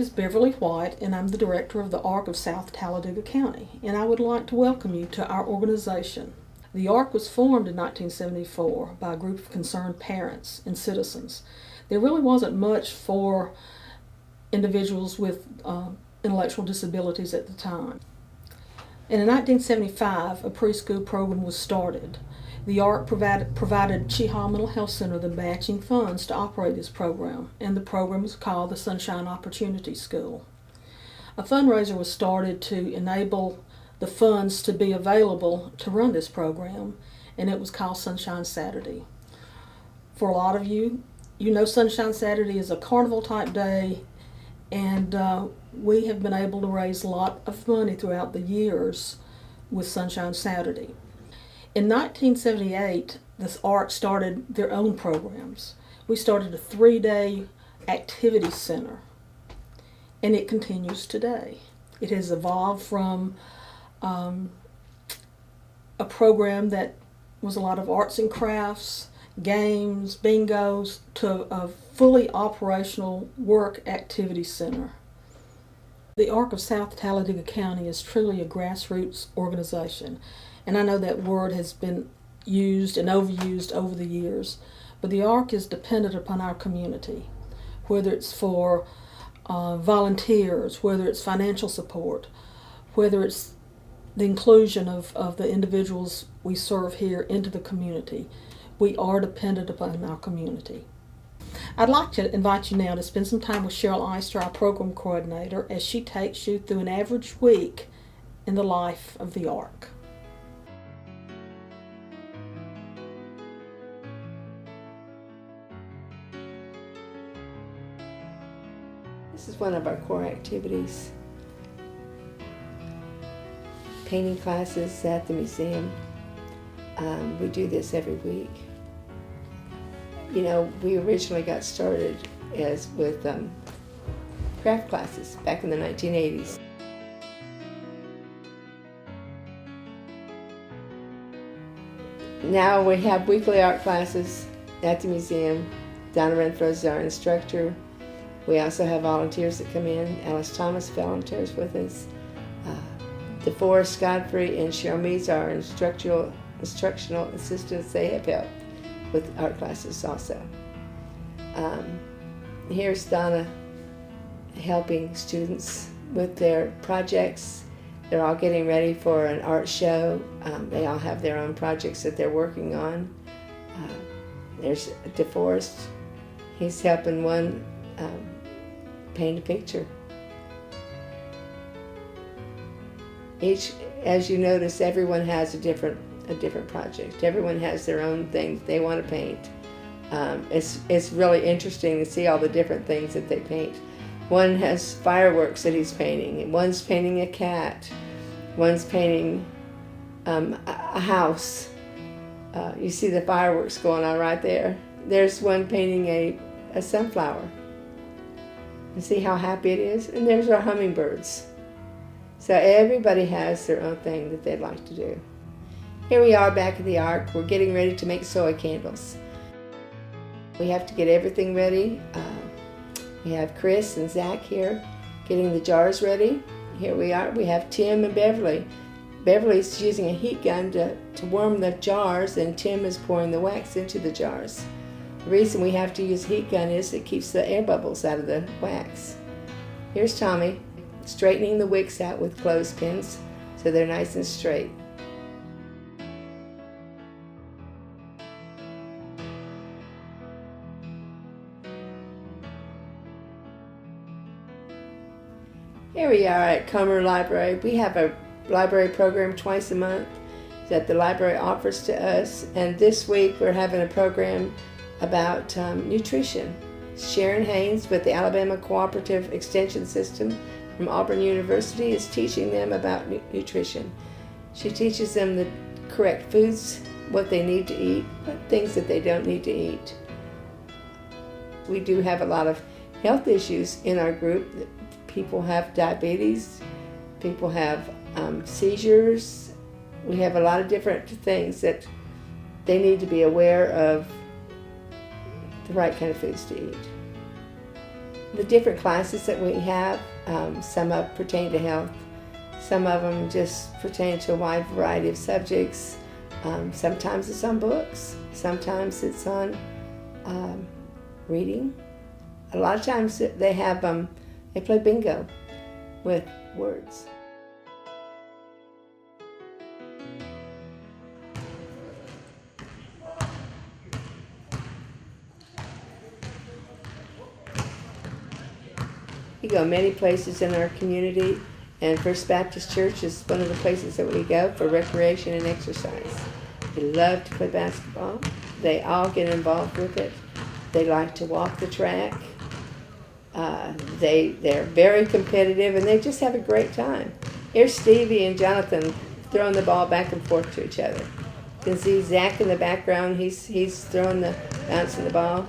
is Beverly White, and I'm the director of the ARC of South Talladega County, and I would like to welcome you to our organization. The ARC was formed in 1974 by a group of concerned parents and citizens. There really wasn't much for individuals with intellectual disabilities at the time. And in 1975, a preschool program was started. The ARC provided Chehaw Mental Health Center the matching funds to operate this program, and the program was called the Sunshine Opportunity School. A fundraiser was started to enable the funds to be available to run this program, and it was called Sunshine Saturday. For a lot of you, you know Sunshine Saturday is a carnival type day, and we have been able to raise a lot of money throughout the years with Sunshine Saturday. In 1978, the ARC started their own programs. We started a 3-day activity center, and it continues today. It has evolved from a program that was a lot of arts and crafts, games, bingos, to a fully operational work activity center. The ARC of South Talladega County is truly a grassroots organization. And I know that word has been used and overused over the years, but the ARC is dependent upon our community, whether it's for volunteers, whether it's financial support, whether it's the inclusion of the individuals we serve here into the community. We are dependent upon our community. I'd like to invite you now to spend some time with Cheryl Eister, our program coordinator, as she takes you through an average week in the life of the ARC. This is one of our core activities. Painting classes at the museum. We do this every week. You know, we originally got started with craft classes back in the 1980s. Now we have weekly art classes at the museum. Donna Renfro is our instructor. We also have volunteers that come in. Alice Thomas volunteers with us. DeForest Godfrey and Cheryl Meads are instructional assistants. They have helped with art classes also. Here's Donna helping students with their projects. They're all getting ready for an art show. They all have their own projects that they're working on. There's DeForest. He's helping one paint a picture. As you notice, everyone has a different project. Everyone has their own thing they want to paint. It's really interesting to see all the different things that they paint. One has fireworks that he's painting, and one's painting a cat. One's painting a house. You see the fireworks going on right there. There's one painting a sunflower. You see how happy it is? And there's our hummingbirds. So everybody has their own thing that they'd like to do. Here we are back at the ARC. We're getting ready to make soy candles. We have to get everything ready. We have Chris and Zach here getting the jars ready. Here we are. We have Tim and Beverly. Beverly's using a heat gun to warm the jars, and Tim is pouring the wax into the jars. The reason we have to use a heat gun is it keeps the air bubbles out of the wax. Here's Tommy straightening the wicks out with clothespins so they're nice and straight. Here we are at Comer Library. We have a library program twice a month that the library offers to us, and this week we're having a program about nutrition. Sharon Haynes with the Alabama Cooperative Extension System from Auburn University is teaching them about nutrition. She teaches them the correct foods, what they need to eat, but things that they don't need to eat. We do have a lot of health issues in our group. People have diabetes, people have seizures. We have a lot of different things that they need to be aware of the right kind of foods to eat. The different classes that we have, some of pertain to health, some of them just pertain to a wide variety of subjects. Sometimes it's on books, sometimes it's on reading. A lot of times they have they play bingo with words. We go many places in our community, and First Baptist Church is one of the places that we go for recreation and exercise. They love to play basketball. They all get involved with it. They like to walk the track. They're very competitive, and they just have a great time. Here's Stevie and Jonathan throwing the ball back and forth to each other. You can see Zach in the background. He's bouncing the ball.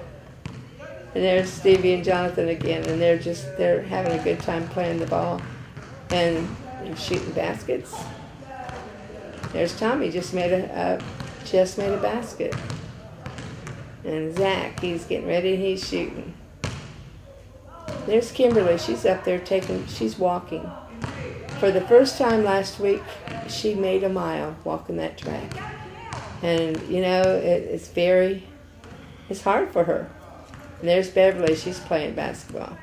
And there's Stevie and Jonathan again, and they're having a good time playing the ball and shooting baskets. There's Tommy, just made a basket. And Zach, he's getting ready, he's shooting. There's Kimberly, she's up there she's walking. For the first time last week, she made a mile walking that track. And you know, it's hard for her. And there's Beverly, she's playing basketball.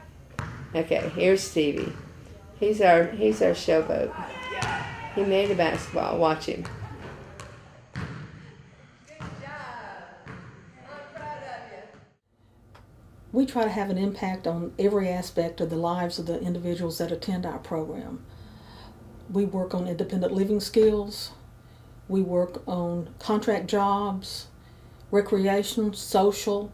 Okay, here's Stevie. He's our showboat. He made a basketball. Watch him. Good job. I'm proud of you. We try to have an impact on every aspect of the lives of the individuals that attend our program. We work on independent living skills. We work on contract jobs, recreation, social,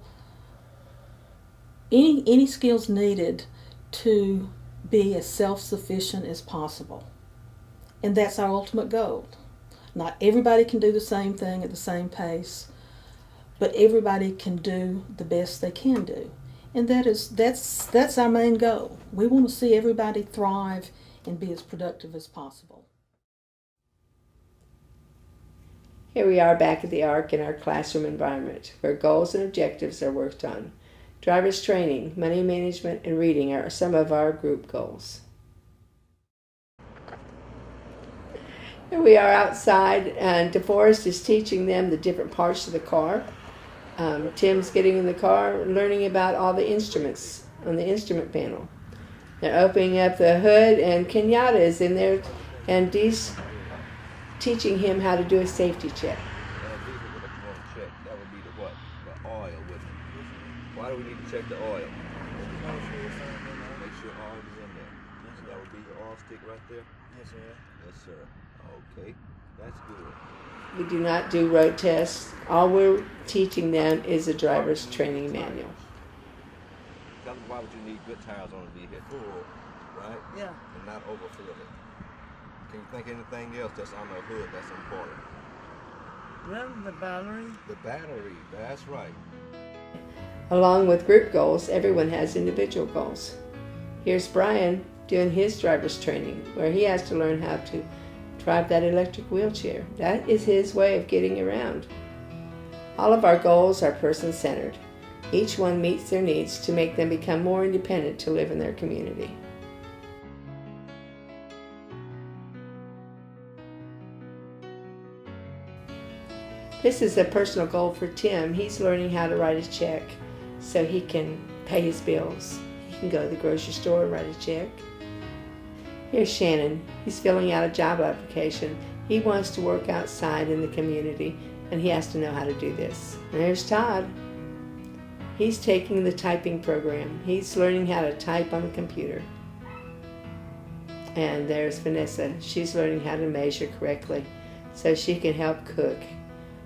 any skills needed to be as self-sufficient as possible. And that's our ultimate goal. Not everybody can do the same thing at the same pace, but everybody can do the best they can do. And that's our main goal. We want to see everybody thrive and be as productive as possible. Here we are back at the ARC in our classroom environment, where goals and objectives are worked on. Driver's training, money management, and reading are some of our group goals. Here we are outside, and DeForest is teaching them the different parts of the car. Tim's getting in the car, learning about all the instruments on the instrument panel. They're opening up the hood, and Kenyatta is in there, and Dee's teaching him how to do a safety check. That would be the what? The oil, wouldn't it? Why do we need to check the oil? Make sure oil is in there. So that would be the oil stick right there? Yes, sir. Yes, sir. Okay, that's good. We do not do road tests. All we're teaching them is a driver's training manual. Tell them why would you need good tires on a vehicle, right? Yeah. And not overfill it. Can you think of anything else that's on the hood that's important? Well, the battery. The battery, that's right. Along with group goals, everyone has individual goals. Here's Brian doing his driver's training, where he has to learn how to drive that electric wheelchair. That is his way of getting around. All of our goals are person-centered. Each one meets their needs to make them become more independent to live in their community. This is a personal goal for Tim. He's learning how to write a check so he can pay his bills. He can go to the grocery store and write a check. Here's Shannon. He's filling out a job application. He wants to work outside in the community, and he has to know how to do this. And there's Todd. He's taking the typing program. He's learning how to type on the computer. And there's Vanessa. She's learning how to measure correctly so she can help cook.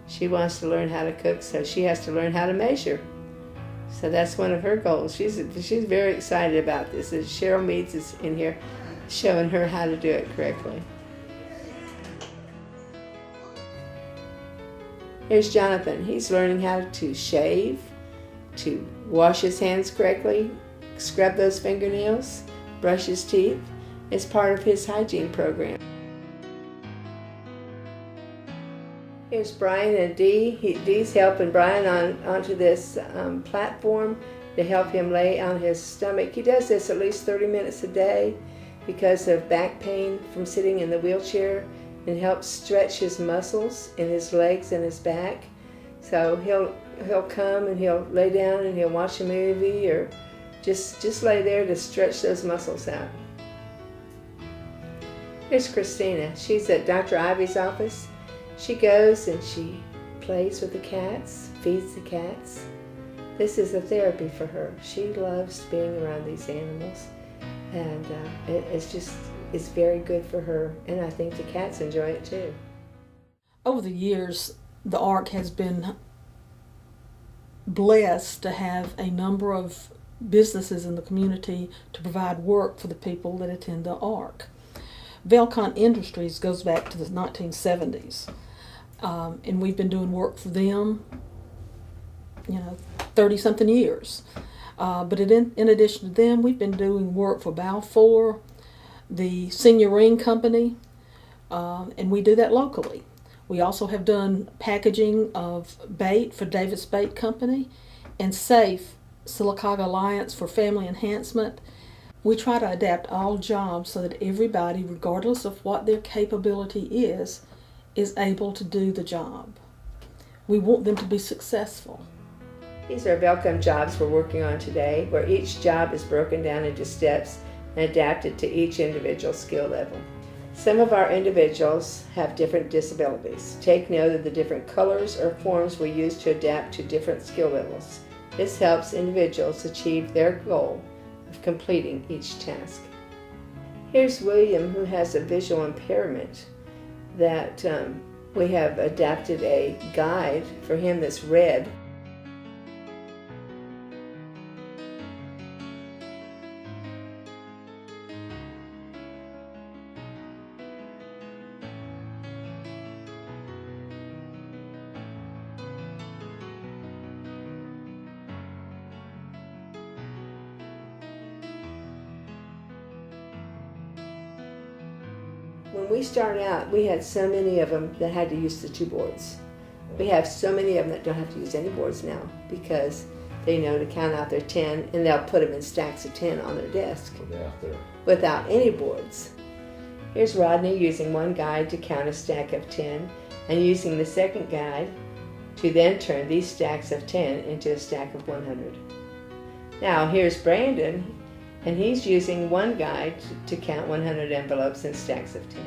She wants to learn how to cook, so she has to learn how to measure. So that's one of her goals. She's very excited about this. Cheryl Meads is in here showing her how to do it correctly. Here's Jonathan. He's learning how to shave, to wash his hands correctly, scrub those fingernails, brush his teeth. It's part of his hygiene program. Here's Brian and Dee. Dee's helping Brian onto this platform They help him lay on his stomach. He does this at least 30 minutes a day because of back pain from sitting in the wheelchair, and helps stretch his muscles in his legs and his back. So he'll come and he'll lay down and he'll watch a movie or just lay there to stretch those muscles out. Here's Christina. She's at Dr. Ivy's office. She goes and she plays with the cats, feeds the cats. This is a therapy for her. She loves being around these animals, and it's very good for her, and I think the cats enjoy it too. Over the years, the ARC has been blessed to have a number of businesses in the community to provide work for the people that attend the ARC. Velcon Industries goes back to the 1970s, and we've been doing work for them, 30-something years. But in addition to them, we've been doing work for Balfour, the Senior Ring Company, and we do that locally. We also have done packaging of bait for Davis Bait Company and SAFE, Sylacauga Alliance for Family Enhancement. We try to adapt all jobs so that everybody, regardless of what their capability is able to do the job. We want them to be successful. These are Velcom jobs we're working on today, where each job is broken down into steps and adapted to each individual skill level. Some of our individuals have different disabilities. Take note of the different colors or forms we use to adapt to different skill levels. This helps individuals achieve their goal of completing each task. Here's William, who has a visual impairment that we have adapted a guide for him that's red. When we started out, we had so many of them that had to use the 2 boards. We have so many of them that don't have to use any boards now because they know to count out their 10, and they'll put them in stacks of 10 on their desk without any boards. Here's Rodney using one guide to count a stack of 10 and using the second guide to then turn these stacks of 10 into a stack of 100. Now here's Brandon, and he's using one guide to count 100 envelopes in stacks of 10.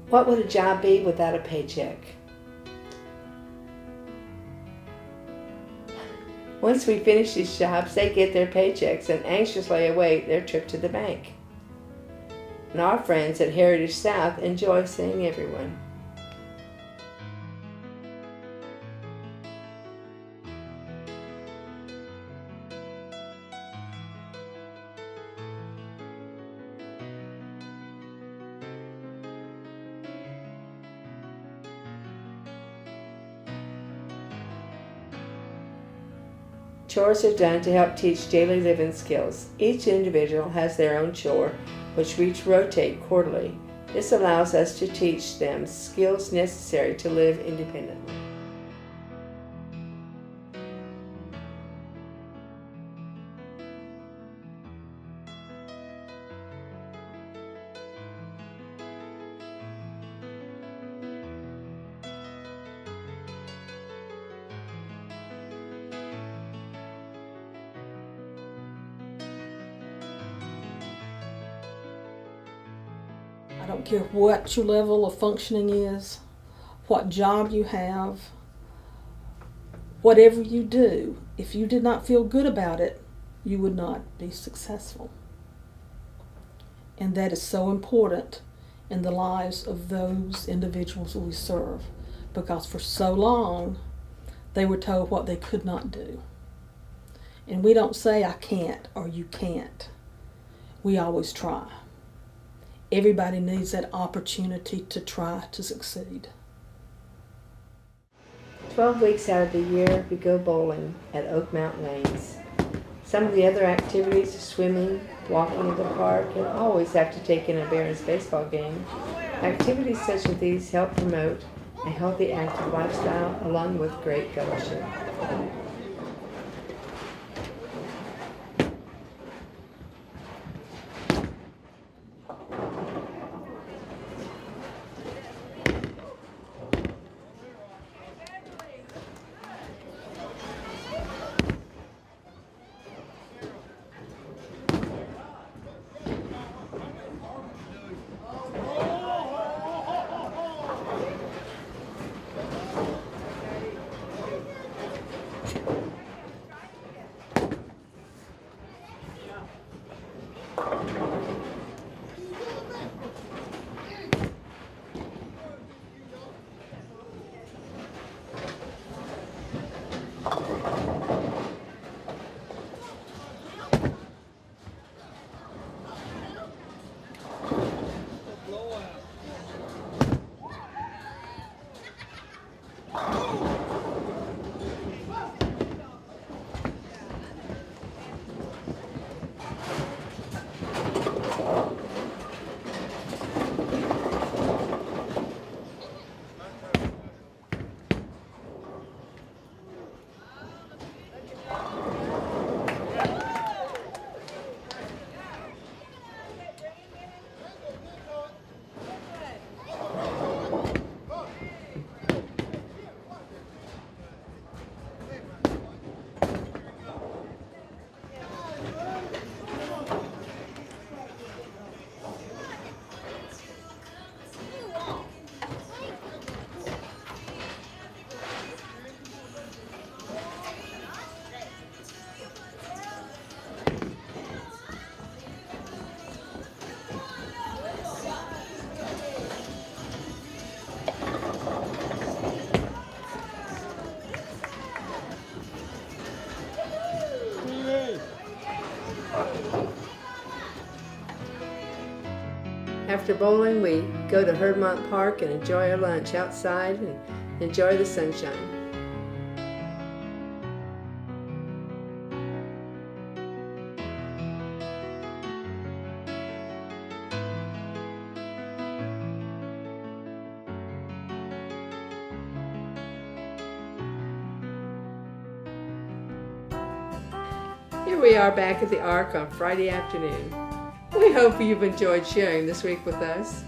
What would a job be without a paycheck? Once we finish these jobs, they get their paychecks and anxiously await their trip to the bank. And our friends at Heritage South enjoy seeing everyone. Chores are done to help teach daily living skills. Each individual has their own chore, which we rotate quarterly. This allows us to teach them skills necessary to live independently. I don't care what your level of functioning is, what job you have, whatever you do, if you did not feel good about it, you would not be successful. And that is so important in the lives of those individuals we serve, because for so long they were told what they could not do. And we don't say I can't or you can't. We always try. Everybody needs that opportunity to try to succeed. 12 weeks out of the year, we go bowling at Oak Mountain Lanes. Some of the other activities are swimming, walking in the park, and always have to take in a Barons baseball game. Activities such as these help promote a healthy, active lifestyle along with great fellowship. After bowling, we go to Herdmont Park and enjoy our lunch outside and enjoy the sunshine. Here we are back at the Ark on Friday afternoon. We hope you've enjoyed sharing this week with us.